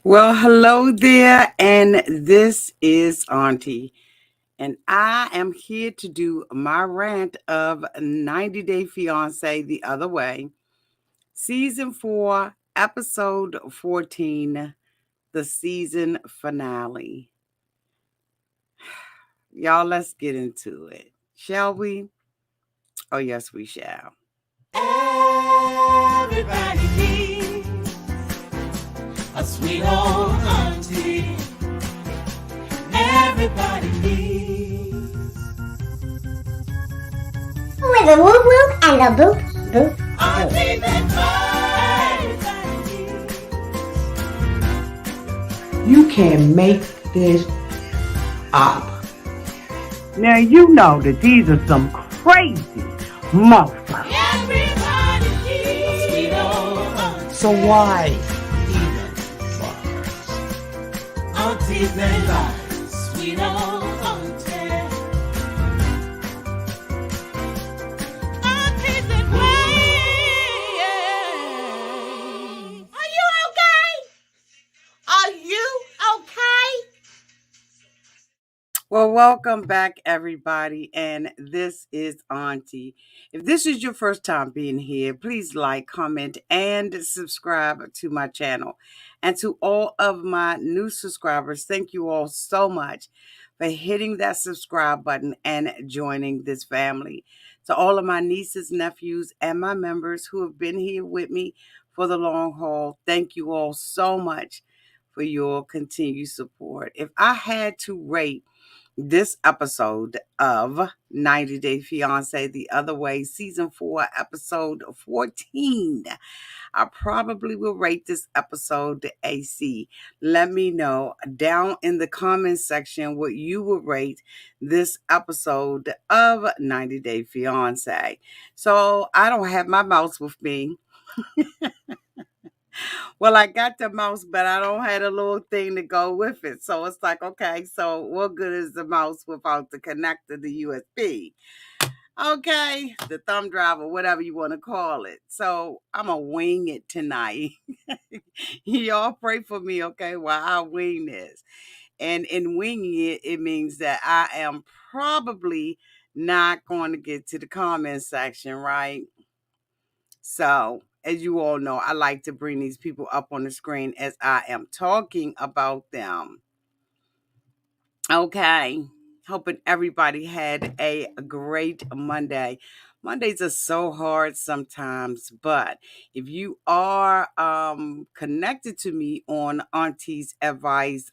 Well, hello there, and this is Auntie, and I am here to do my rant of 90 Day Fiance the Other Way, Season 4, Episode 14, the season finale. Y'all, let's get into it, shall we? Oh, yes, we shall. Everybody needs a sweet old auntie. Everybody needs with a whoop whoop and a boop boop auntie boop. that everybody needs. You can make this up. Now you know that these are some crazy motherfuckers. Everybody needs a sweet old auntie. So why even bother? Auntie that lies, sweet old auntie. Auntie that waits. Are you okay? Are you okay? Well, welcome back, everybody, and this is Auntie. If this is your first time being here, please like, comment, and subscribe to my channel. And to all of my new subscribers, thank you all so much for hitting that subscribe button and joining this family. To all of my nieces, nephews, and my members who have been here with me for the long haul, thank you all so much for your continued support. If I had to rate this episode of 90 Day Fiance the Other Way, Season 4, Episode 14, I probably will rate this episode a C. Let me know down in the comments section what you would rate this episode of 90 Day Fiance. So I don't have my mouse with me. Well, I got the mouse, but I don't have a little thing to go with it. So it's like, okay, so what good is the mouse without the connector, the USB? Okay, the thumb drive or whatever you want to call it. So I'm going to wing it tonight. Y'all pray for me, okay, while I wing this. And in winging it, it means that I am probably not going to get to the comment section, right? So, as you all know, I like to bring these people up on the screen as I am talking about them. Okay. Hoping everybody had a great Monday. Mondays are so hard sometimes, but if you are connected to me on Auntie's Advice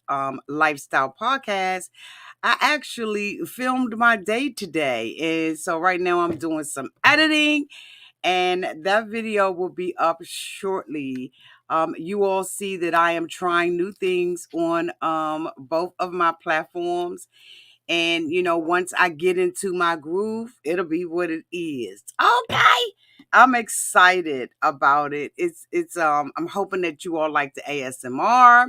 Lifestyle Podcast, I actually filmed my day today. And so right now I'm doing some editing and that video will be up shortly. You all see that I am trying new things on both of my platforms. And, once I get into my groove, it'll be what it is. Okay. I'm excited about it. I'm hoping that you all like the ASMR.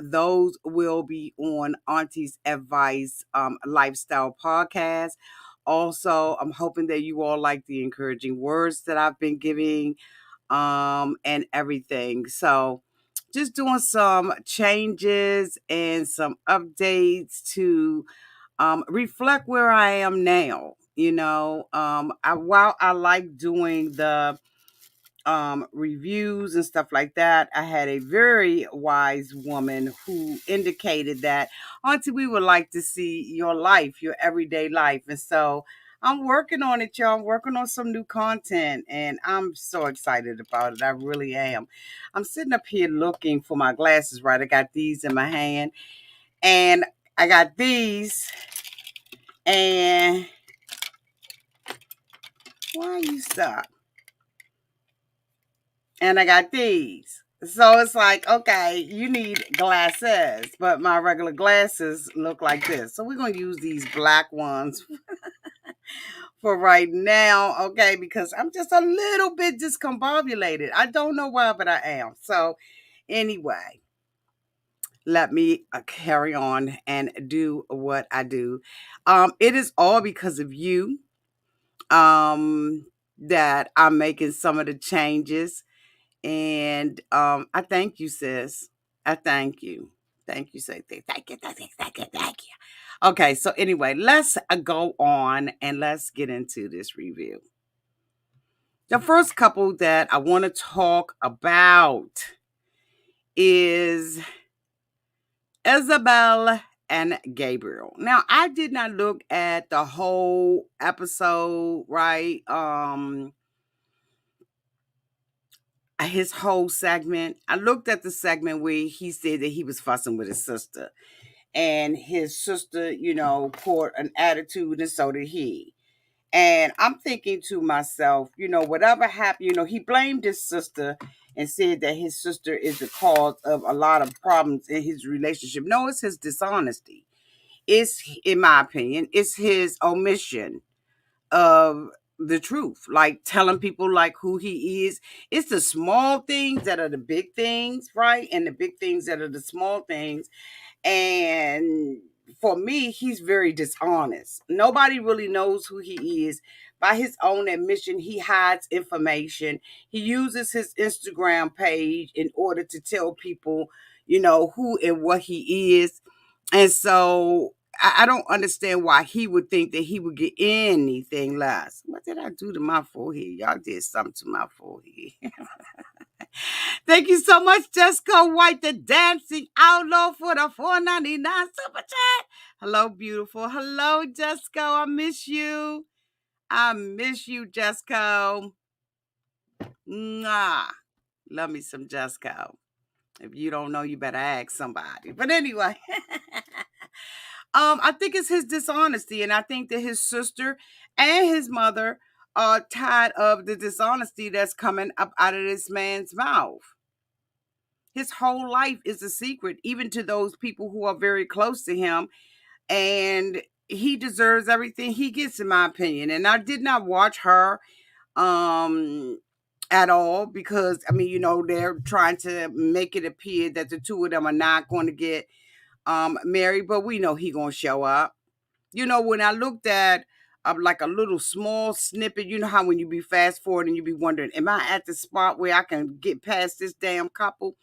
Those will be on Auntie's Advice Lifestyle Podcast. Also, I'm hoping that you all like the encouraging words that I've been giving and everything. So, just doing some changes and some updates to reflect where I am now. While I like doing the reviews and stuff like that, I had a very wise woman who indicated that, Auntie, we would like to see your life, your everyday life. And so I'm working on it, y'all. I'm working on some new content and I'm so excited about it. I really am. I'm sitting up here looking for my glasses, right? I got these in my hand and I got these. And why you stop? And I got these. So it's like, okay, you need glasses, but my regular glasses look like this. So we're going to use these black ones for right now, okay, because I'm just a little bit discombobulated. I don't know why, but I am. So anyway, let me carry on and do what I do. It is all because of you that I'm making some of the changes. And I thank you, sis. I thank you. Thank you. Say thank you, thank you, thank you, thank you. Okay, so anyway, let's go on and let's get into this review. The first couple that I want to talk about is Isabel and Gabriel. Now, I did not look at the whole episode, right? His whole segment. I looked at the segment where he said that he was fussing with his sister. And his sister, poured an attitude, and so did he. And I'm thinking to myself, whatever happened, he blamed his sister and said that his sister is the cause of a lot of problems in his relationship. No, it's his dishonesty. It's, in my opinion, it's his omission of the truth, like telling people like who he is. It's the small things that are the big things, right? And the big things that are the small things. And for me, he's very dishonest. Nobody really knows who he is. By his own admission, he hides information. He uses his Instagram page in order to tell people, who and what he is. And so I don't understand why he would think that he would get anything less. What did I do to my forehead? Y'all did something to my forehead. Thank you so much, Jessica White, the dancing outlaw, for the $4.99 super chat. Hello, beautiful. Hello, Jessica. I miss you. I miss you, Jessica. Mwah. Love me some Jessica. If you don't know, you better ask somebody. But anyway, I think it's his dishonesty, and I think that his sister and his mother are tired of the dishonesty that's coming up out of this man's mouth. His whole life is a secret, even to those people who are very close to him. And he deserves everything he gets, in my opinion. And I did not watch her at all because, they're trying to make it appear that the two of them are not going to get married. But we know he going to show up. When I looked at like a little small snippet, you know how when you be fast forward and you be wondering, am I at the spot where I can get past this damn couple?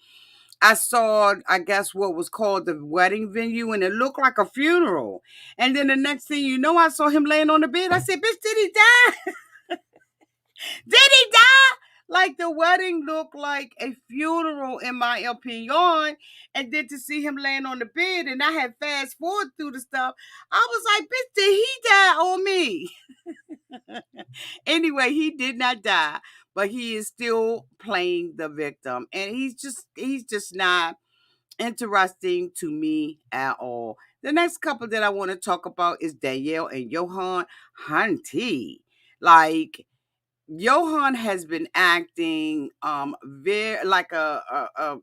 I saw, I guess, what was called the wedding venue, and it looked like a funeral. And then the next thing you know, I saw him laying on the bed. I said, bitch, did he die? Did he die? Like the wedding looked like a funeral in my opinion. And then to see him laying on the bed, and I had fast forward through the stuff, I was like, bitch, did he die on me? Anyway, he did not die, but he is still playing the victim. And he's just not interesting to me at all. The next couple that I want to talk about is Danielle and Johan Hunty. Like, Johan has been acting very like a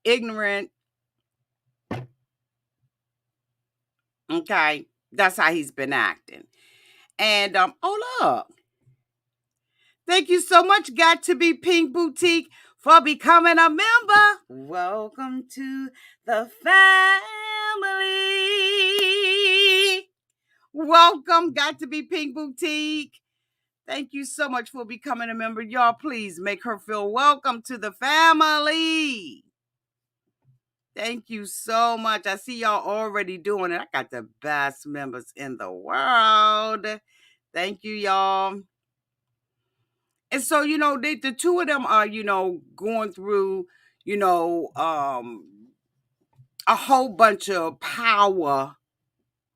ignorant. Okay, that's how he's been acting. And oh look, thank you so much, Got to Be Pink Boutique, for becoming a member. Welcome to the family. Welcome, Got to Be Pink Boutique. Thank you so much for becoming a member. Y'all, please make her feel welcome to the family. Thank you so much. I see y'all already doing it. I got the best members in the world. Thank you, y'all. And so, the two of them are, going through, a whole bunch of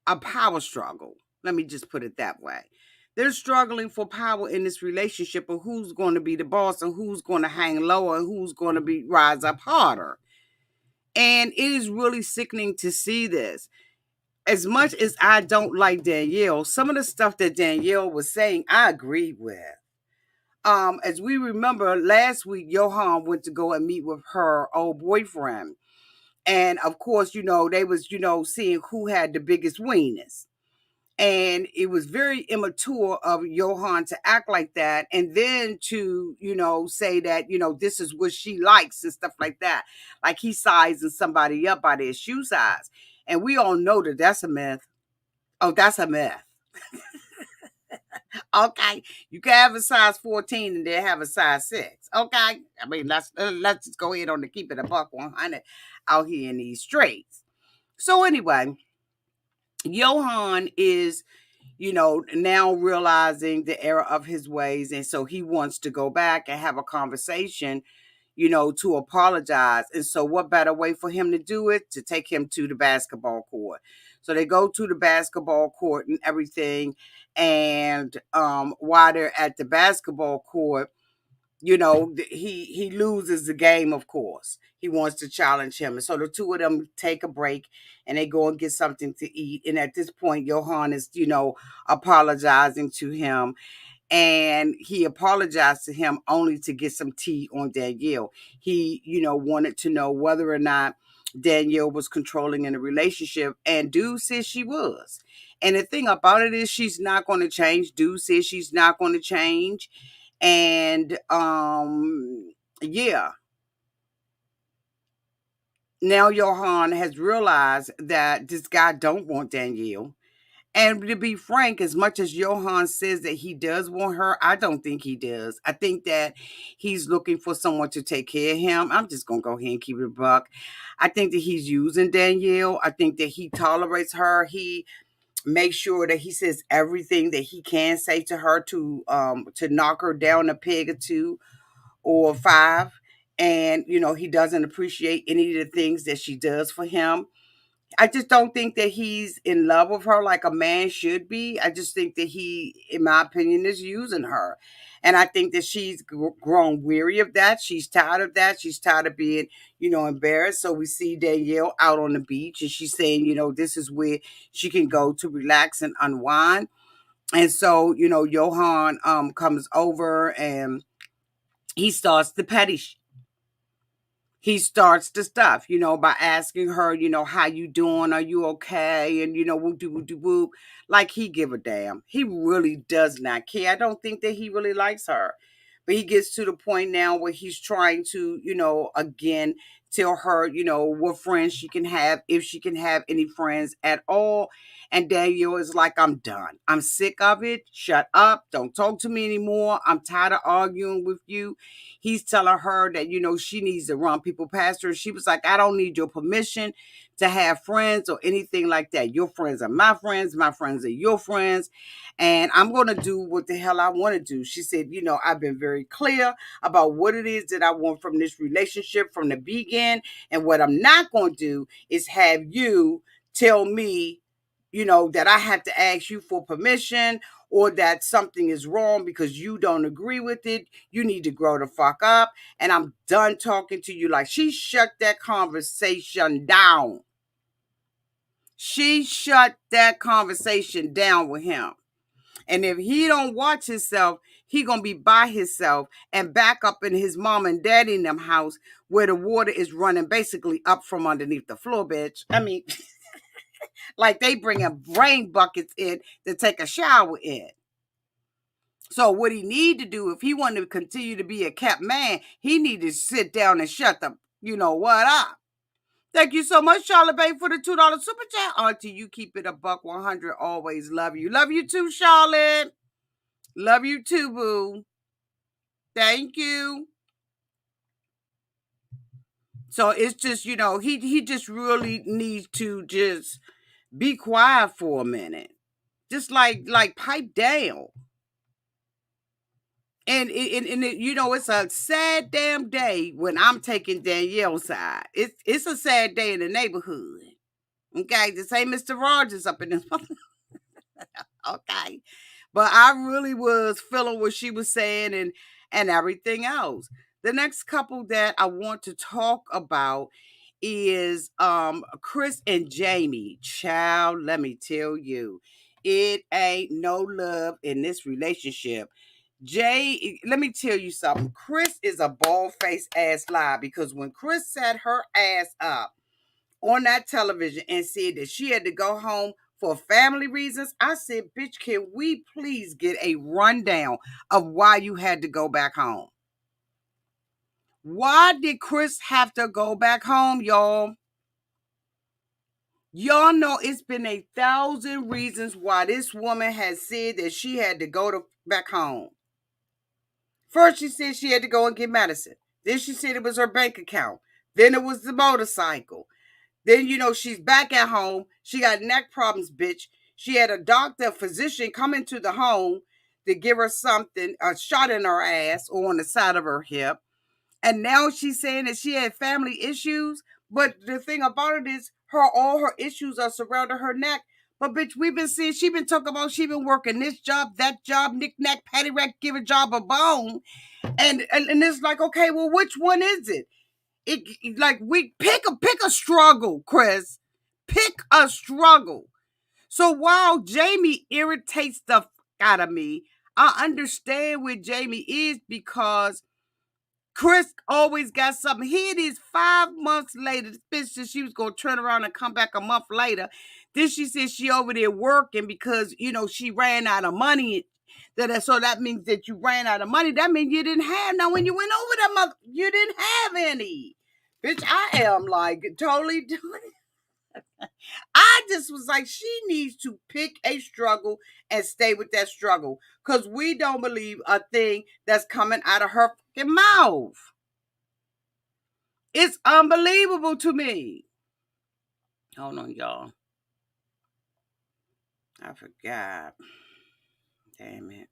a power struggle. Let me just put it that way. They're struggling for power in this relationship of who's going to be the boss and who's going to hang lower and who's going to rise up harder. And it is really sickening to see this. As much as I don't like Danielle, some of the stuff that Danielle was saying, I agree with. As we remember, last week, Johan went to go and meet with her old boyfriend. And of course, they was, seeing who had the biggest weenus. And it was very immature of Johan to act like that. And then to, say that, this is what she likes and stuff like that. Like he's sizing somebody up by their shoe size. And we all know that that's a myth. Oh, that's a myth. Okay, you can have a size 14 and then have a size 6. Okay, I mean let's just go ahead on to keep it a buck 100 out here in these streets. So anyway, Johan is, now realizing the error of his ways, and so he wants to go back and have a conversation, to apologize. And so, what better way for him to do it? To take him to the basketball court. So they go to the basketball court and everything. And while they're at the basketball court, he loses the game. Of course, he wants to challenge him, and so the two of them take a break and they go and get something to eat. And at this point, Johan is, apologizing to him, and he apologized to him only to get some tea on Danielle. He, wanted to know whether or not Danielle was controlling in a relationship, and dude says she was. And the thing about it is, she's not going to change. Dude says she's not going to change. And yeah. Now Johan has realized that this guy don't want Danielle. And to be frank, as much as Johan says that he does want her, I don't think he does. I think that he's looking for someone to take care of him. I'm just going to go ahead and keep it a buck. I think that he's using Danielle. I think that he tolerates her. He makes sure that he says everything that he can say to her to knock her down a peg or two or five. And, he doesn't appreciate any of the things that she does for him. I just don't think that he's in love with her like a man should be. I just think that he, in my opinion, is using her. And I think that she's grown weary of that. She's tired of that. She's tired of being, embarrassed. So we see Danielle out on the beach and she's saying, this is where she can go to relax and unwind. And so, Johan comes over and he starts the petty he starts the stuff, by asking her, how you doing? Are you okay? And, whoop de whoop de whoop. Like he give a damn. He really does not care. I don't think that he really likes her. But he gets to the point now where he's trying to, again, tell her, what friends she can have, if she can have any friends at all. And Danielle is like, I'm done. I'm sick of it. Shut up. Don't talk to me anymore. I'm tired of arguing with you. He's telling her that, she needs to run people past her. She was like, I don't need your permission to have friends or anything like that. Your friends are my friends. My friends are your friends. And I'm going to do what the hell I want to do. She said, I've been very clear about what it is that I want from this relationship from the beginning. And what I'm not going to do is have you tell me, that I have to ask you for permission or that something is wrong because you don't agree with it. You need to grow the fuck up. And I'm done talking to you. Like she shut that conversation down. She shut that conversation down with him. And if he don't watch himself, he gonna be by himself and back up in his mom and daddy in them house where the water is running basically up from underneath the floor, bitch. I mean, like they bringing rain buckets in to take a shower in. So what he need to do, if he wanted to continue to be a kept man, he need to sit down and shut the, what up. Thank you so much, Charlotte Bay, for the $2 super chat. Auntie, you keep it a buck 100. Always love you. Love you too, Charlotte. Love you too, boo. Thank you. So it's just, he just really needs to just be quiet for a minute. Just like pipe down. And it's a sad damn day when I'm taking Danielle's side. It's a sad day in the neighborhood. Okay, this ain't Mr. Rogers up in this. Okay, but I really was feeling what she was saying and everything else. The next couple that I want to talk about is Kris and Jeymi. Child, let me tell you, it ain't no love in this relationship. Let me tell you something. Kris is a bald-faced ass lie because when Kris sat her ass up on that television and said that she had to go home for family reasons, I said, bitch, can we please get a rundown of why you had to go back home? Why did Kris have to go back home, y'all? Y'all know it's been 1,000 reasons why this woman has said that she had to go back home. First, she said she had to go and get medicine. Then she said it was her bank account. Then it was the motorcycle. Then, she's back at home. She got neck problems, bitch. She had a doctor, a physician come into the home to give her something, a shot in her ass or on the side of her hip. And now she's saying that she had family issues. But the thing about it is all her issues are surrounding her neck. But bitch, we've been seeing, she been talking about she been working this job, that job, knick-knack, paddywhack, give a job a bone. And it's like, okay, well, which one is it? It like we pick a struggle, Kris. Pick a struggle. So while Jeymi irritates the fuck out of me, I understand where Jeymi is because Kris always got something. Here it is 5 months later. This bitch said she was going to turn around and come back a month later. Then she said she over there working because, she ran out of money. So that means that you ran out of money. That means you didn't have none when you went over that mother. You didn't have any. Bitch, I am like totally doing it. I just was like, she needs to pick a struggle and stay with that struggle. Because we don't believe a thing that's coming out of her fucking mouth. It's unbelievable to me. Hold on, y'all. I forgot. Damn it.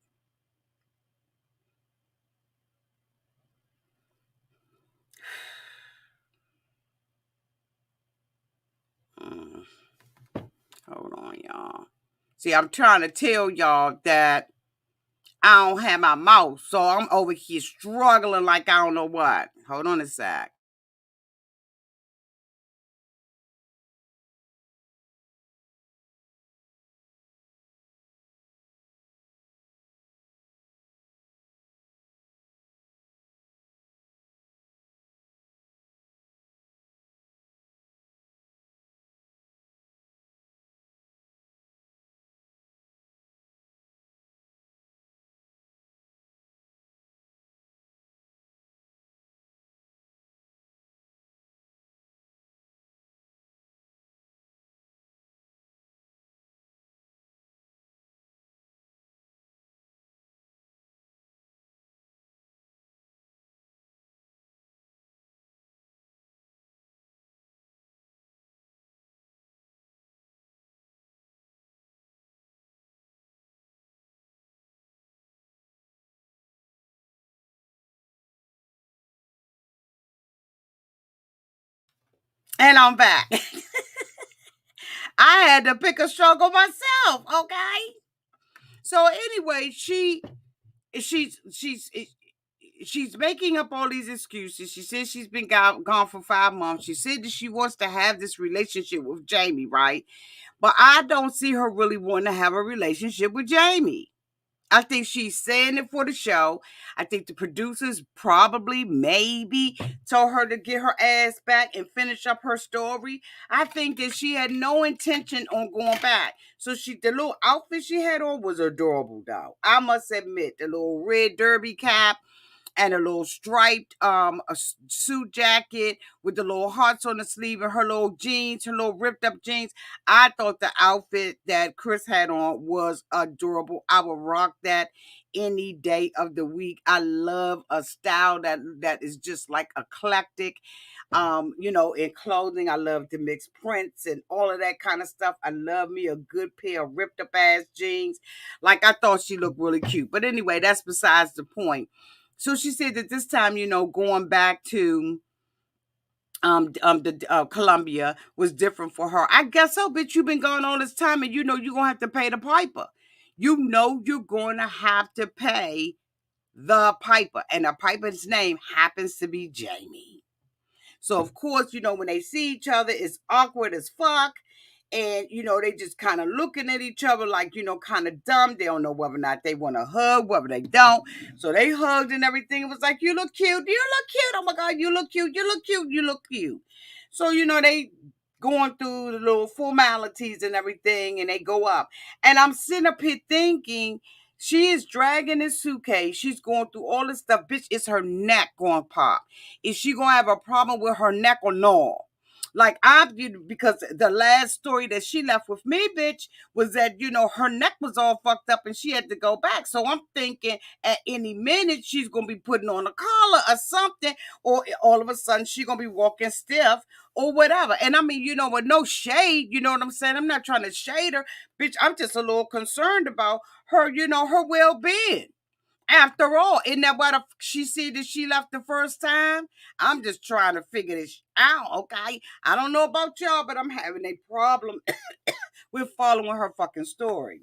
Hold on, y'all. See, I'm trying to tell y'all that I don't have my mouth, so I'm over here struggling like I don't know what. Hold on a sec. And I'm back. I had to pick a struggle myself, okay? So anyway, she's making up all these excuses. She says she's been gone for 5 months. She said that she wants to have this relationship with Jeymi, right? But I don't see her really wanting to have a relationship with Jeymi. I think she's saying it for the show. I think the producers probably, maybe, told her to get her ass back and finish up her story. I think that she had no intention on going back. So the little outfit she had on was adorable, though. I must admit, the little red derby cap and a little striped suit jacket with the little hearts on the sleeve and her little jeans, her little ripped up jeans. I thought the outfit that Kris had on was adorable. I would rock that any day of the week. I love a style that is just like eclectic. In clothing, I love to mix prints and all of that kind of stuff. I love me a good pair of ripped up ass jeans. Like, I thought she looked really cute. But anyway, that's besides the point. So she said that this time, going back to Colombia was different for her. I guess so, bitch. You've been gone all this time, and you're gonna have to pay the piper. You're going to have to pay the piper, and the piper's name happens to be Jeymi. So of course, when they see each other, it's awkward as fuck. And, they just kind of looking at each other like, kind of dumb. They don't know whether or not they want to hug, whether they don't. So they hugged and everything. It was like, you look cute. You look cute. Oh my God, you look cute. You look cute. You look cute. So, they going through the little formalities and everything, and they go up. And I'm sitting up here thinking, she is dragging this suitcase. She's going through all this stuff. Bitch, is her neck going to pop? Is she going to have a problem with her neck or no? Like because the last story that she left with me, bitch, was that her neck was all fucked up and she had to go back. So I'm thinking at any minute she's gonna be putting on a collar or something, or all of a sudden she's gonna be walking stiff or whatever. And I mean, with no shade, you know what I'm saying? I'm not trying to shade her, bitch. I'm just a little concerned about her, her well-being. After all, isn't that what she said that she left the first time? I'm just trying to figure this out, okay? I don't know about y'all, but I'm having a problem with following her fucking story.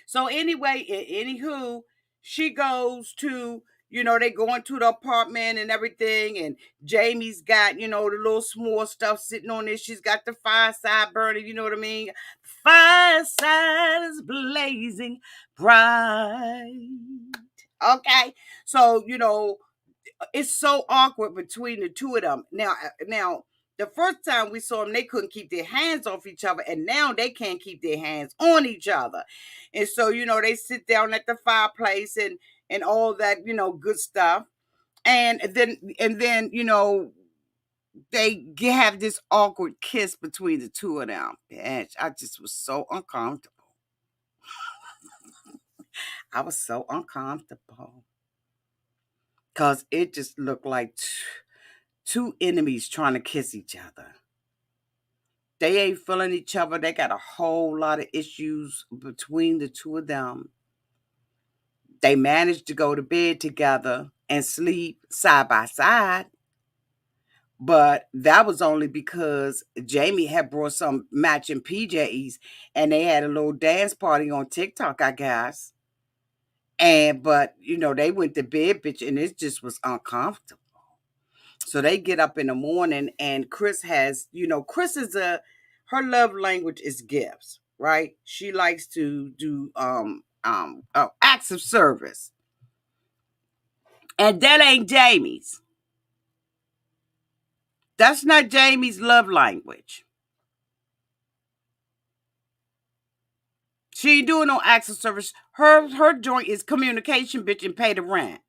So anyway, anywho, she goes to, they go into the apartment and everything, and Jeymi's got, the little small stuff sitting on there. She's got the fireside burning, you know what I mean? Fireside is blazing bright. Okay. So, it's so awkward between the two of them. Now, the first time we saw them, they couldn't keep their hands off each other, and now they can't keep their hands on each other. And so, they sit down at the fireplace and all that, good stuff. And then, they have this awkward kiss between the two of them. And I just was so uncomfortable. I was so uncomfortable. Because it just looked like two enemies trying to kiss each other. They ain't feeling each other. They got a whole lot of issues between the two of them. They managed to go to bed together and sleep side by side. But that was only because Jeymi had brought some matching PJs and they had a little dance party on TikTok, I guess. But they went to bed, bitch, and it just was uncomfortable. So they get up in the morning and Kris has, Kris is her love language is gifts, right? She likes to do acts of service. And that ain't Jeymi's. That's not Jeymi's love language. She ain't doing no acts of service. Her joint is communication, bitch, and pay the rent.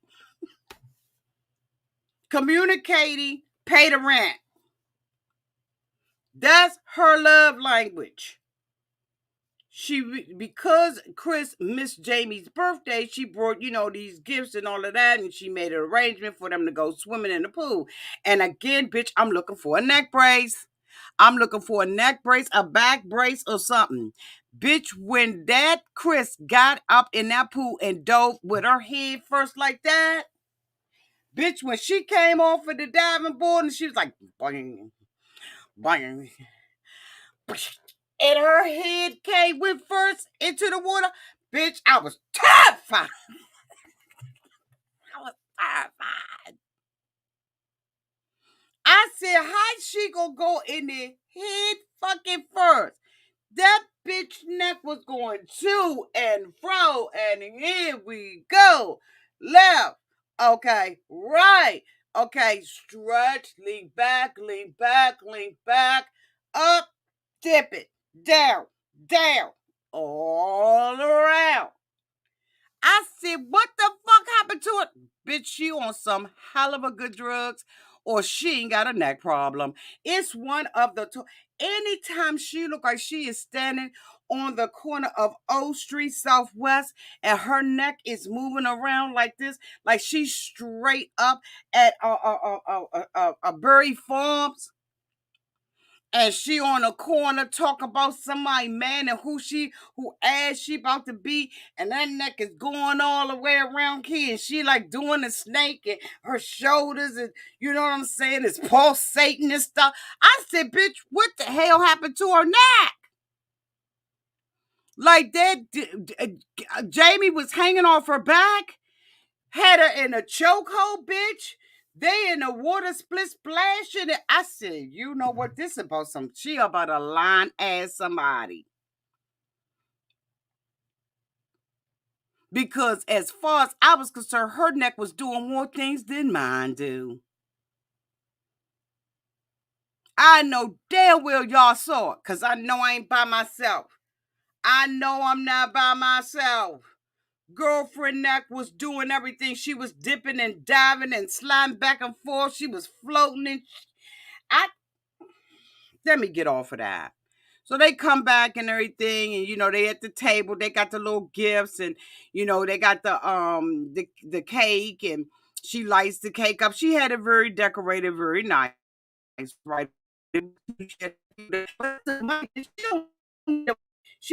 Communicating, pay the rent. That's her love language. Because Kris missed Jeymi's birthday, she brought, these gifts and all of that, and she made an arrangement for them to go swimming in the pool. And again, bitch, I'm looking for a neck brace. I'm looking for a neck brace, a back brace, or something. Bitch, when that Kris got up in that pool and dove with her head first like that, bitch, when she came off of the diving board and she was like, boing, boing, and her head went first into the water, bitch, I was terrified. I was terrified. I said, how she gonna go in the head fucking first? That bitch neck was going to and fro, and here we go. Left, okay, right, okay, stretch, lean back, up, dip it, down, all around. I said, what the fuck happened to it? Bitch, she on some hell of a good drugs, or she ain't got a neck problem. It's one of the two. Anytime she look like she is standing on the corner of O Street Southwest and her neck is moving around like this, like she's straight up at Berry Farms, and she on a corner talk about somebody man and who ass she about to be, and that neck is going all the way around here, and she like doing a snake, and her shoulders, and you know what I'm saying, is pulsating and stuff. I said, bitch, what the hell happened to her neck? Like that, Jeymi was hanging off her back, had her in a chokehold, bitch. They in the water split splashing. And I said, you know what? This about she about to line ass somebody. Because as far as I was concerned, her neck was doing more things than mine do. I know damn well y'all saw it, because I know I ain't by myself. I know I'm not by myself. Girlfriend neck was doing everything. She was dipping and diving and sliding back and forth. She was floating and Let me get off of that. So they come back and everything, and they at the table, they got the little gifts, and they got the cake, and she lights the cake up. She had it very decorated, very nice, right? She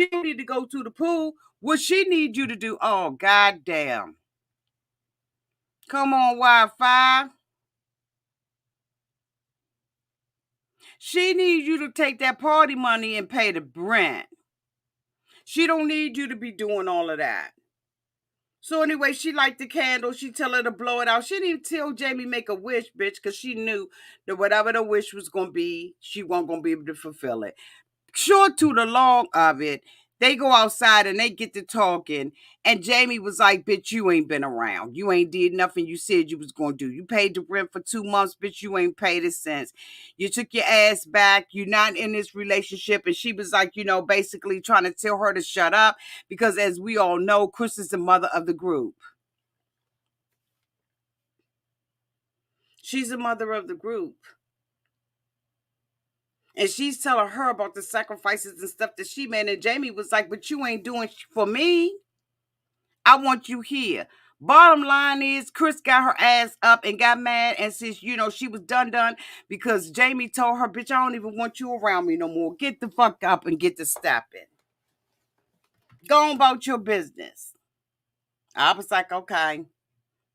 don't need to go to the pool. What she need you to do? Oh, goddamn. Come on, Wi-Fi. She needs you to take that party money and pay the rent. She don't need you to be doing all of that. So anyway, she light the candle. She tell her to blow it out. She didn't even tell Jeymi make a wish, bitch, because she knew that whatever the wish was going to be, she wasn't going to be able to fulfill it. Short to the long of it, they go outside and they get to talking. And Jeymi was like, bitch, you ain't been around. You ain't did nothing you said you was going to do. You paid the rent for 2 months, bitch. You ain't paid it since. You took your ass back. You're not in this relationship. And she was like, basically trying to tell her to shut up. Because as we all know, Kris is the mother of the group. She's the mother of the group. And she's telling her about the sacrifices and stuff that she made. And Jeymi was like, but you ain't doing for me. I want you here. Bottom line is, Kris got her ass up and got mad. And since, she was done because Jeymi told her, bitch, I don't even want you around me no more. Get the fuck up and get to stepping. Go on about your business. I was like, okay,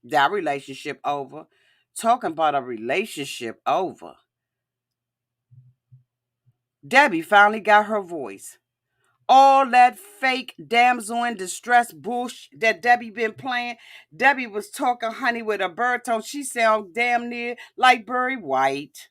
that relationship over. Talking about a relationship over. Debbie finally got her voice. All that fake damsel in distress bullshit that Debbie been playing. Debbie was talking, honey, with a baritone. She sound damn near like Barry White.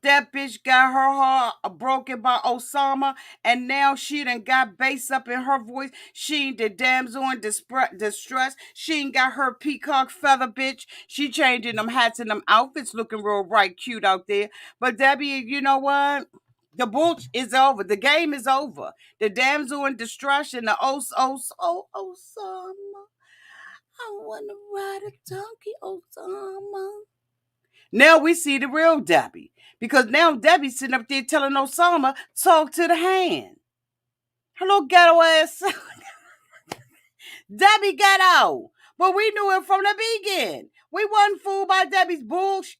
That bitch got her heart broken by Oussama, and now she done got bass up in her voice. She ain't the damsel in distress. She ain't got her peacock feather, bitch. She changing them hats and them outfits, looking real right cute out there. But Debbie, you know what? The bullshit is over. The game is over. The damsel in distress and the Oussama. I want to ride a donkey, Oussama. Now we see the real Debbie. Because now Debbie's sitting up there telling Oussama, talk to the hand. Hello, ghetto ass. Debbie ghetto. But we knew it from the beginning. We wasn't fooled by Debbie's bullshit.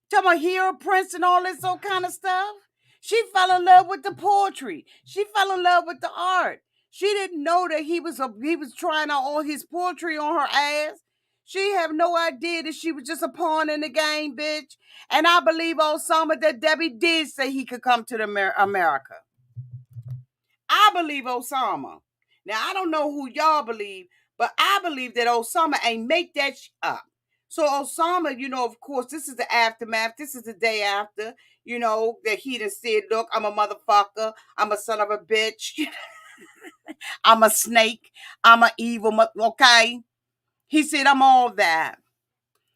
Talking about hero prince and all this old kind of stuff. She fell in love with the poetry. She fell in love with the art. She didn't know that he was trying out all his poetry on her ass. She have no idea that she was just a pawn in the game, bitch. And I believe Oussama that Debbie did say he could come to America. I believe Oussama. Now, I don't know who y'all believe, but I believe that Oussama ain't make that up. So Oussama, of course, this is the aftermath. This is the day after, that he done said, look, I'm a motherfucker. I'm a son of a bitch. I'm a snake. I'm an evil, okay? He said, I'm all that.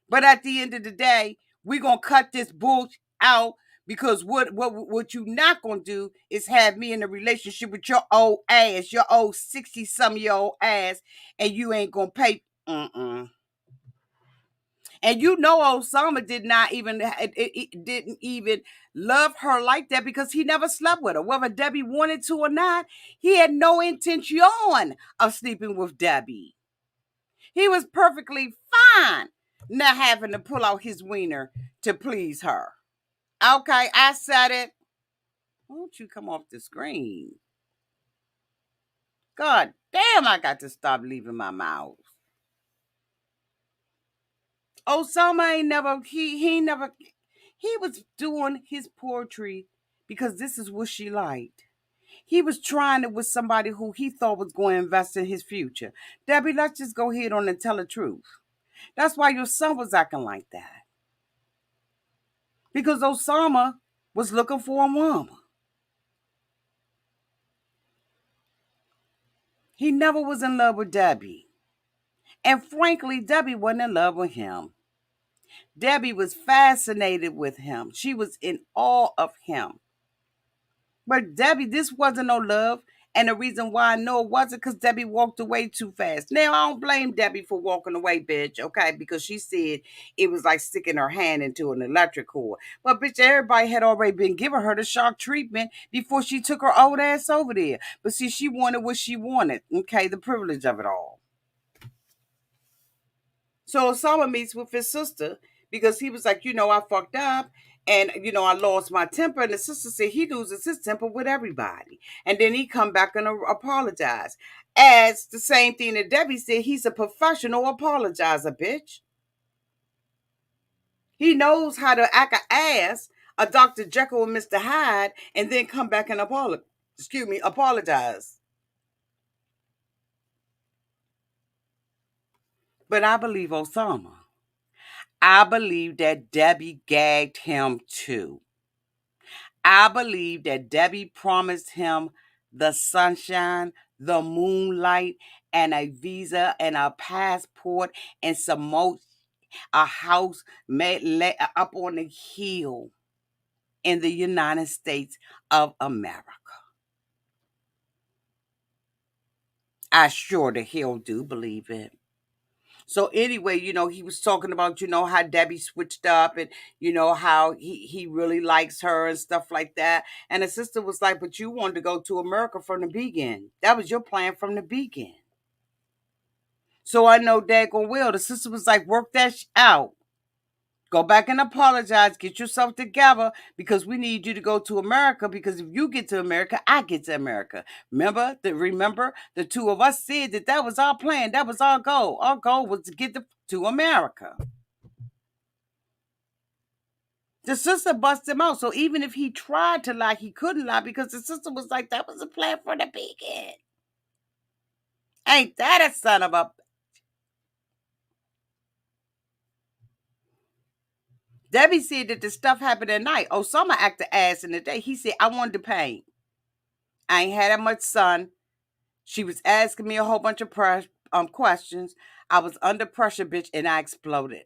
But at the end of the day, we're going to cut this bullshit out because what you not going to do is have me in a relationship with your old ass, your old 60-some-year-old ass, and you ain't going to pay. And Oussama didn't even love her like that because he never slept with her. Whether Debbie wanted to or not, he had no intention of sleeping with Debbie. He was perfectly fine not having to pull out his wiener to please her. Okay, I said it. Why don't you come off the screen? God damn, I got to stop leaving my mouth. Oussama he was doing his poetry because this is what she liked. He was trying it with somebody who he thought was going to invest in his future. Debbie, let's just go ahead on and tell the truth. That's why your son was acting like that. Because Oussama was looking for a mama. He never was in love with Debbie. And frankly, Debbie wasn't in love with him. Debbie was fascinated with him. She was in awe of him. But Debbie, this wasn't no love. And the reason why I know it wasn't because Debbie walked away too fast. Now, I don't blame Debbie for walking away, bitch, okay? Because she said it was like sticking her hand into an electric cord. But, bitch, everybody had already been giving her the shock treatment before she took her old ass over there. But see, she wanted what she wanted, okay? The privilege of it all. So Oussama meets with his sister because he was like, I fucked up and, I lost my temper. And the sister said he loses his temper with everybody. And then he come back and apologize. As the same thing that Debbie said, he's a professional apologizer, bitch. He knows how to act an ass, a Dr. Jekyll and Mr. Hyde, and then come back and apologize. But I believe Oussama. I believe that Debbie gagged him too. I believe that Debbie promised him the sunshine, the moonlight, and a visa and a passport and some more, a house made up on the hill in the United States of America. I sure the hell do believe it. So anyway, he was talking about, how Debbie switched up and, how he really likes her and stuff like that. And the sister was like, but you wanted to go to America from the beginning. That was your plan from the beginning. So I know daggone well. The sister was like, work that out. Go back and apologize. Get yourself together because we need you to go to America because if you get to America, I get to America. Remember, the two of us said that was our plan. That was our goal. Our goal was to get to America. The sister busted him out. So even if he tried to lie, he couldn't lie because the sister was like, that was a plan for the beginning. Ain't that a son of a... Debbie said that the stuff happened at night. Oussama acted ass in the day. He said, I wanted to paint. I ain't had that much sun. She was asking me a whole bunch of questions. I was under pressure, bitch, and I exploded.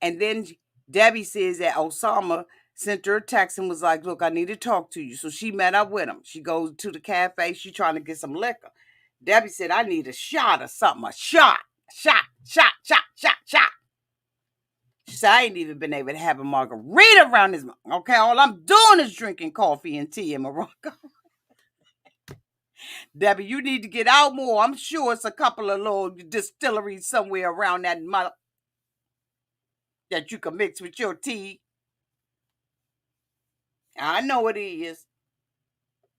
And then Debbie says that Oussama sent her a text and was like, look, I need to talk to you. So she met up with him. She goes to the cafe. She's trying to get some liquor. Debbie said, I need a shot or something. A shot. She said, I ain't even been able to have a margarita around this. Okay, all I'm doing is drinking coffee and tea in Morocco. Debbie, you need to get out more. I'm sure it's a couple of little distilleries somewhere around that that you can mix with your tea. I know it is.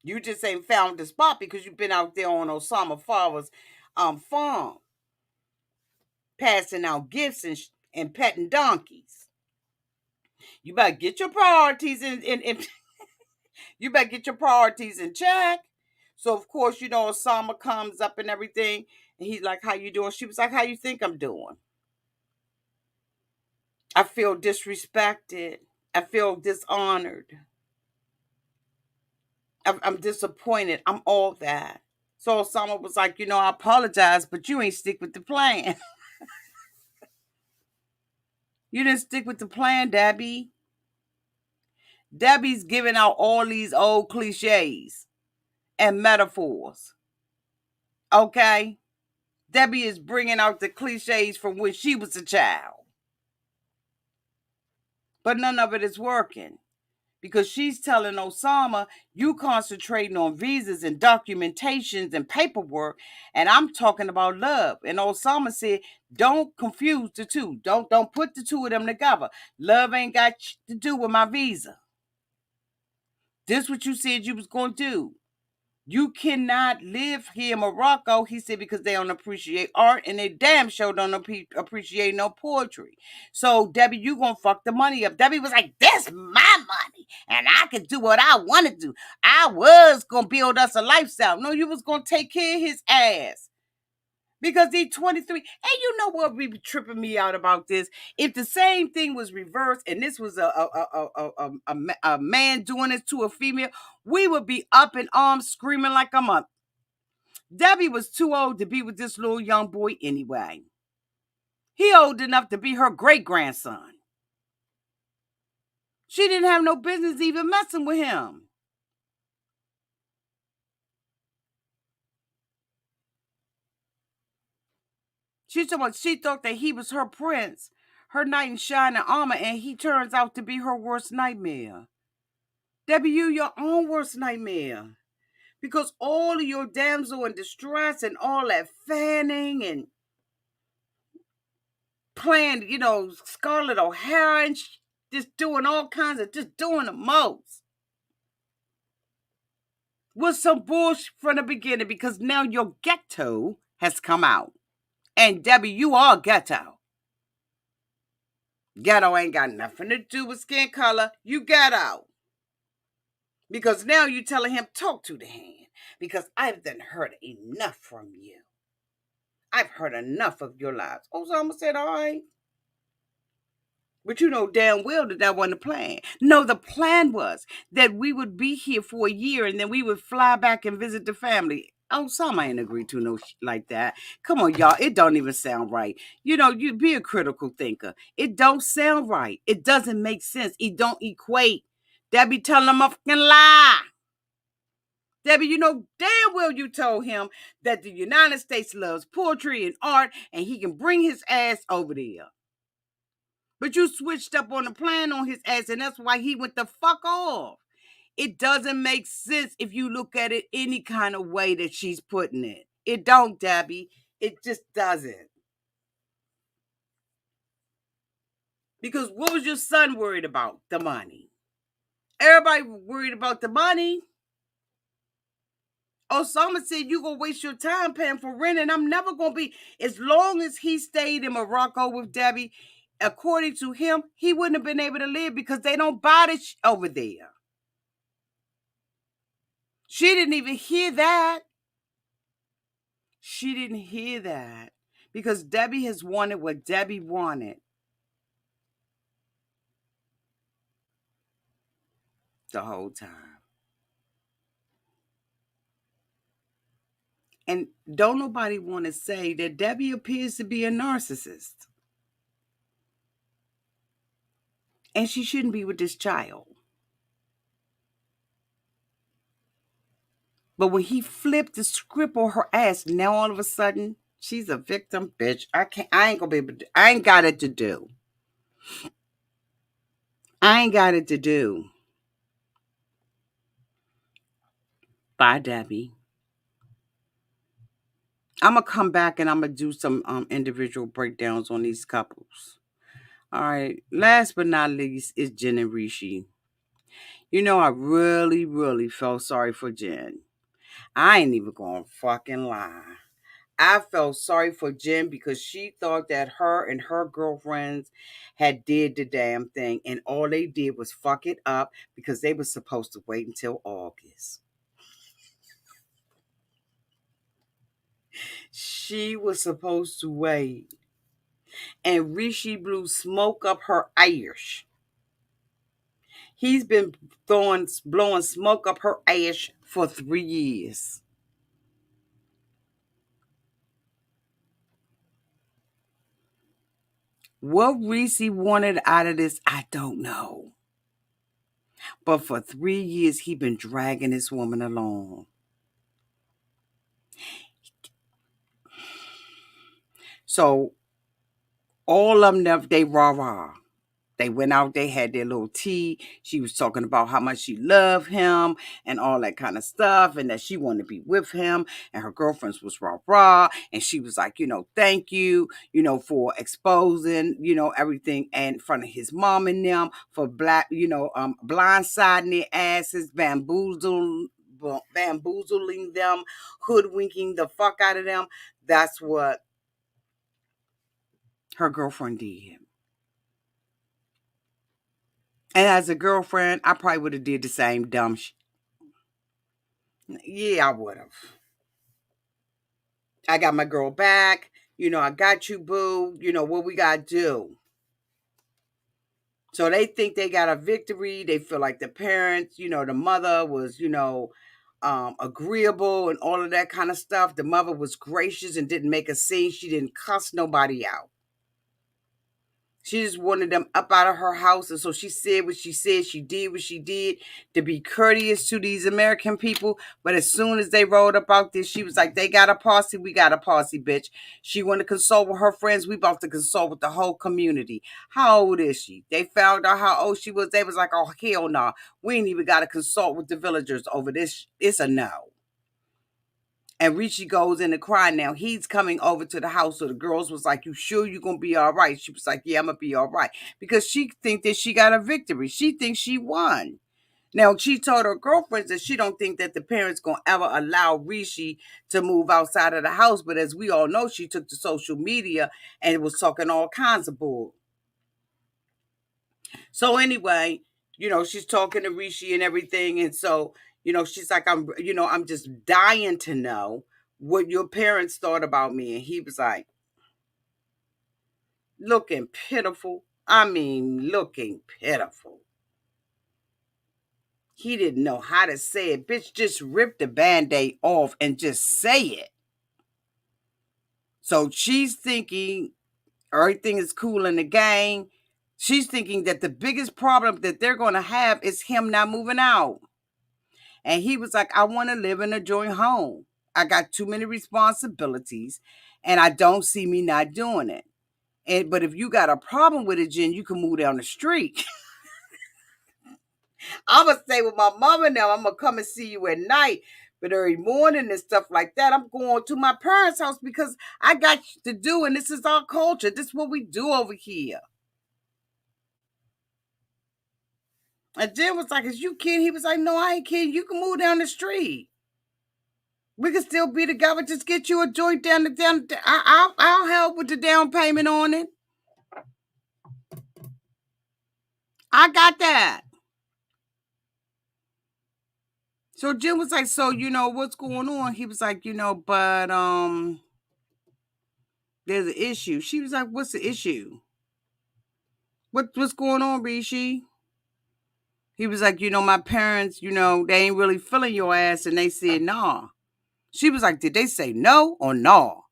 You just ain't found the spot because you've been out there on Oussama Farmer's farm, passing out gifts and petting donkeys. You better get your priorities in you better get your priorities in check. So of course, Oussama comes up and everything, and he's like, how you doing? She was like, how you think I'm doing? I feel disrespected. I feel dishonored. I'm disappointed. I'm all that. So Oussama was like, I apologize, but you ain't stick with the plan. You didn't stick with the plan, Debbie. Debbie's giving out all these old cliches and metaphors. Okay? Debbie is bringing out the cliches from when she was a child. But none of it is working. Because she's telling Oussama, you concentrating on visas and documentations and paperwork, and I'm talking about love. And Oussama said, don't confuse the two. Don't put the two of them together. Love ain't got to do with my visa. This what you said you was going to do. You cannot live here in Morocco, he said, because they don't appreciate art and they damn sure don't appreciate no poetry. So, Debbie, you gonna fuck the money up. Debbie was like, this my money and I can do what I want to do. I was gonna build us a lifestyle. No, you was gonna take care of his ass. Because he's 23. And you know what be tripping me out about this? If the same thing was reversed and this was a man doing this to a female, we would be up in arms screaming like a mother. Debbie was too old to be with this little young boy anyway. He old enough to be her great-grandson. She didn't have no business even messing with him. She thought that he was her prince, her knight in shining armor, and he turns out to be her worst nightmare. Debbie, you your own worst nightmare. Because all of your damsel in distress and all that fanning and playing, Scarlett O'Hara and just doing all kinds of, just doing the most, was some bullshit from the beginning, because now your ghetto has come out. And Debbie, you are ghetto. Ghetto ain't got nothing to do with skin color. You ghetto. Because now you telling him, talk to the hand. Because I've done heard enough from you. I've heard enough of your lies. Oussama said, all right. But you know damn well that wasn't the plan. No, the plan was that we would be here for a year and then we would fly back and visit the family. Oussama ain't agreed to no shit like that. Come on, y'all. It don't even sound right. You be a critical thinker. It don't sound right. It doesn't make sense. It don't equate. Debbie telling them a fucking lie. Debbie, you know damn well you told him that the United States loves poetry and art and he can bring his ass over there. But you switched up on the plan on his ass, and that's why he went the fuck off. It doesn't make sense if you look at it any kind of way that she's putting it. It don't, Debbie. It just doesn't. Because what was your son worried about? The money. Everybody worried about the money. Oussama said, you gonna waste your time paying for rent, and I'm never gonna be. As long as he stayed in Morocco with Debbie, according to him, he wouldn't have been able to live because they don't buy this over there. She didn't even hear that. She didn't hear that because Debbie has wanted what Debbie wanted the whole time. And don't nobody want to say that Debbie appears to be a narcissist. And she shouldn't be with this child. But when he flipped the script on her ass, now all of a sudden, she's a victim, bitch. I ain't gonna be able to, I ain't got it to do. I ain't got it to do. Bye, Debbie. I'm going to come back and I'm going to do some individual breakdowns on these couples. All right. Last but not least is Jen and Rishi. You know, I really, really felt sorry for Jen. I ain't even going to fucking lie. I felt sorry for Jen because she thought that her and her girlfriends had did the damn thing. And all they did was fuck it up because they were supposed to wait until August. She was supposed to wait. And Rishi blew smoke up her ass. He's been blowing smoke up her ass for 3 years. What Rishi wanted out of this, I don't know. But for 3 years, he been dragging this woman along. So all of them, they rah-rah. They went out, they had their little tea. She was talking about how much she loved him and all that kind of stuff, and that she wanted to be with him. And her girlfriends was rah-rah. And she was like, thank you, for exposing, everything in front of his mom and them, for blindsiding their asses, bamboozling them, hoodwinking the fuck out of them. That's what her girlfriend did. And as a girlfriend, I probably would have did the same dumb shit. Yeah, I would have. I got my girl back. I got you, boo. What we got to do. So they think they got a victory. They feel like the parents, the mother was, agreeable and all of that kind of stuff. The mother was gracious and didn't make a scene. She didn't cuss nobody out. She just wanted them up out of her house. And so she said what she said. She did what she did to be courteous to these American people. But as soon as they rolled up out there, she was like, they got a posse. We got a posse, bitch. She wanted to consult with her friends. We about to consult with the whole community. How old is she? They found out how old she was. They was like, oh, hell no. We ain't even got to consult with the villagers over this. It's a no. And Rishi goes in to cry now. He's coming over to the house. So the girls was like, you sure you're going to be all right? She was like, yeah, I'm going to be all right. Because she think that she got a victory. She thinks she won. Now, she told her girlfriends that she don't think that the parents going to ever allow Rishi to move outside of the house. But as we all know, she took to social media and was talking all kinds of bull. So anyway, she's talking to Rishi and everything. And so, she's like, I'm just dying to know what your parents thought about me. And he was like, looking pitiful. I mean, looking pitiful. He didn't know how to say it. Bitch, just rip the Band-Aid off and just say it. So she's thinking everything is cool in the gang. She's thinking that the biggest problem that they're going to have is him not moving out. And he was like, I want to live in a joint home. I got too many responsibilities and I don't see me not doing it. But if you got a problem with it, Jen, you can move down the street. I'm going to stay with my mama now. I'm going to come and see you at night. But every morning and stuff like that, I'm going to my parents' house because I got to do, and this is our culture. This is what we do over here. And Jen was like, is you kidding? He was like, no, I ain't kidding. You can move down the street. We can still be together. Just get you a joint down. I'll help with the down payment on it. I got that. So Jim was like, so, what's going on? He was like, but there's an issue. She was like, what's the issue? What's going on, Rishi? He was like, my parents, they ain't really feeling your ass. And they said, nah. She was like, did they say no or no?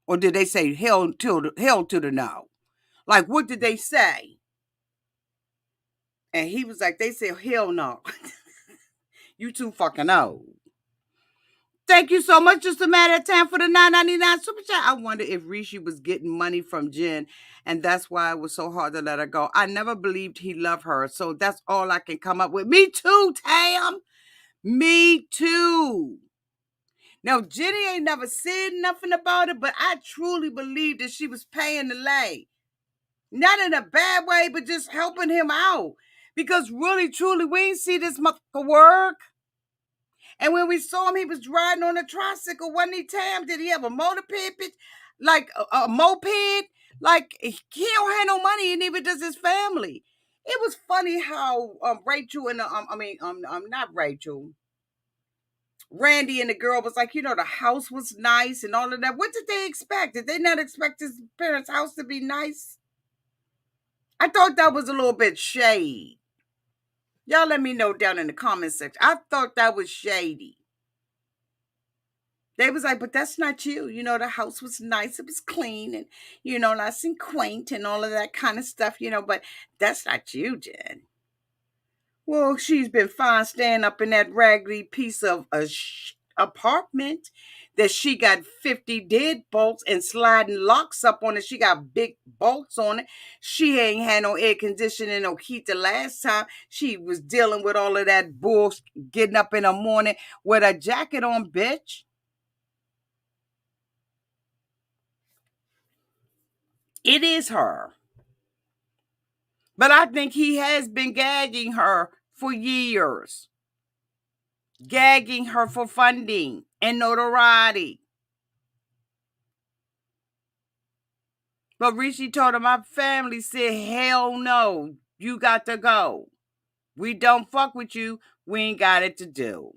Or did they say hell to the no? Like, what did they say? And he was like, they said hell no. You too fucking old. Thank you so much. Just a matter of time for the $9.99 super chat. I wonder if Rishi was getting money from Jen, and that's why it was so hard to let her go. I never believed he loved her, so that's all I can come up with. Me too, Tam. Me too. Now, Jenny ain't never said nothing about it, but I truly believe that she was paying the lay. Not in a bad way, but just helping him out. Because really, truly, we ain't see this motherfucker work. And when we saw him, he was riding on a tricycle. Wasn't he, Tam? Did he have a moped, bitch? Like a moped? Like, he don't have no money, and neither does his family. It was funny how Rachel and, not Rachel, Randy and the girl was like, the house was nice and all of that. What did they expect? Did they not expect his parents' house to be nice? I thought that was a little bit shade. Y'all let me know down in the comment section. I thought that was shady. They was like, but that's not you. The house was nice. It was clean and, nice and quaint and all of that kind of stuff, but that's not you, Jen. Well, she's been fine staying up in that raggedy piece of apartment that she got 50 deadbolts and sliding locks up on it. She got big bolts on it. She ain't had no air conditioning, no heat the last time. She was dealing with all of that bull, getting up in the morning with a jacket on, bitch. It is her. But I think he has been gagging her for years. Gagging her for funding and notoriety. But Rishi told her, my family said, hell no, you got to go. We don't fuck with you. We ain't got it to do.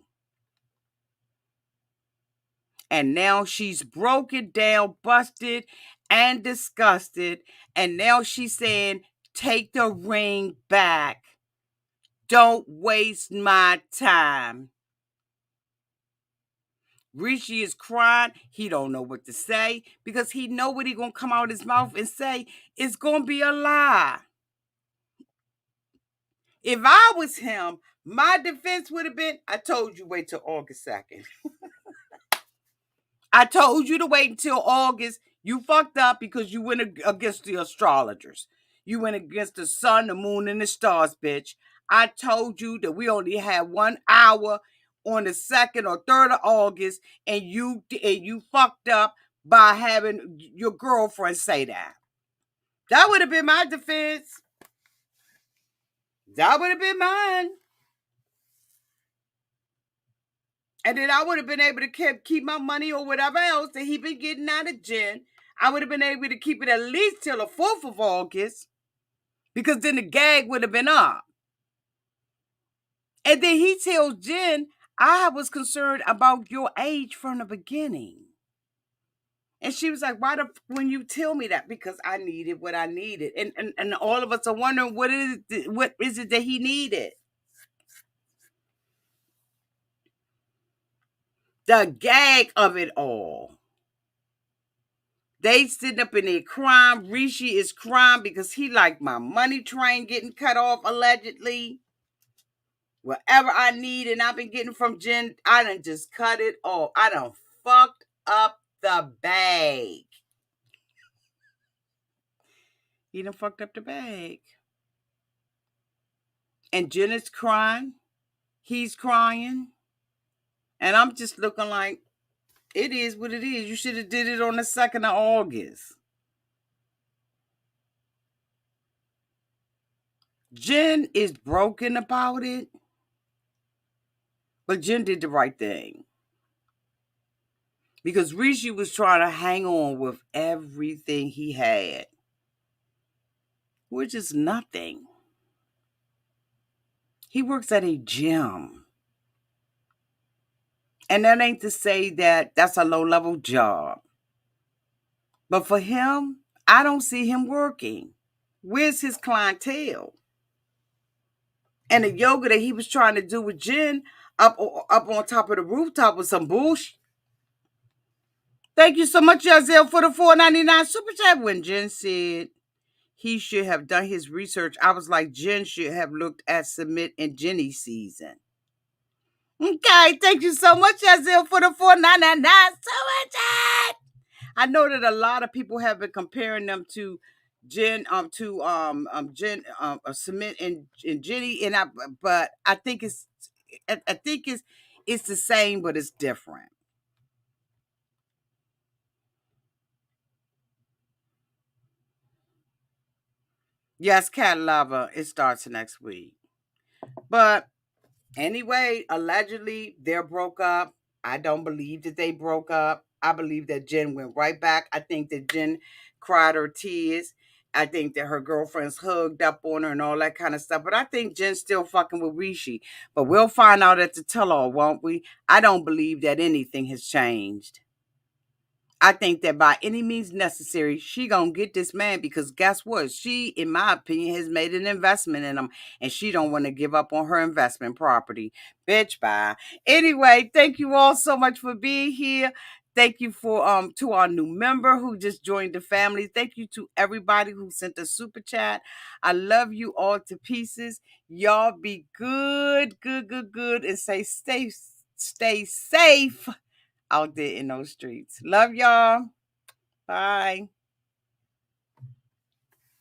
And now she's broken down, busted, and disgusted. And now she's saying, take the ring back. Don't waste my time. Rishi is crying. He don't know what to say because he know what he gonna come out his mouth and say. It's gonna be a lie. If I was him, my defense would have been, I told you wait till August 2nd. I told you to wait until August. You fucked up because you went against the astrologers. You went against the sun, the moon, and the stars, bitch. I told you that we only had 1 hour on the 2nd or 3rd of August, and you fucked up by having your girlfriend say that. That would have been my defense. That would have been mine. And then I would have been able to keep my money or whatever else that he been getting out of Jen. I would have been able to keep it at least till the 4th of August because then the gag would have been up. And then he tells Jen, I was concerned about your age from the beginning. And she was like, why when you tell me that? Because I needed what I needed. And all of us are wondering what is it that he needed? The gag of it all. They sitting up in there crying. Rishi is crying because he like my money train getting cut off allegedly. Whatever I need and I've been getting from Jen, I done just cut it off. I done fucked up the bag. He done fucked up the bag. And Jen is crying. He's crying. And I'm just looking like, it is what it is. You should have did it on the 2nd of August. Jen is broken about it. But Jen did the right thing. Because Rishi was trying to hang on with everything he had. Which is nothing. He works at a gym. And that ain't to say that that's a low-level job. But for him, I don't see him working. Where's his clientele? And the yoga that he was trying to do with Jen up on top of the rooftop was some bullshit. Thank you so much, Yazelle, for the $4.99 super chat. When Jen said he should have done his research, I was like, Jen should have looked at Submit and Jenny season. Okay, thank you so much, Yazelle, for the $4.99 super chat. I know that a lot of people have been comparing them to Jen, Submit and Jenny, but I think it's the same, but it's different. Yes, Cat Lover, it starts next week. But anyway, allegedly, they're broke up. I don't believe that they broke up. I believe that Jen went right back. I think that Jen cried her tears. I think that her girlfriends hugged up on her and all that kind of stuff. But I think Jen's still fucking with Rishi. But we'll find out at the tell-all, won't we? I don't believe that anything has changed. I think that by any means necessary, she gonna get this man because guess what? She, in my opinion, has made an investment in him, and she don't want to give up on her investment property. Bitch, bye. Anyway, thank you all so much for being here. Thank you for to our new member who just joined the family. Thank you to everybody who sent a super chat. I love you all to pieces. Y'all be good, and stay safe out there in those streets. Love y'all. Bye.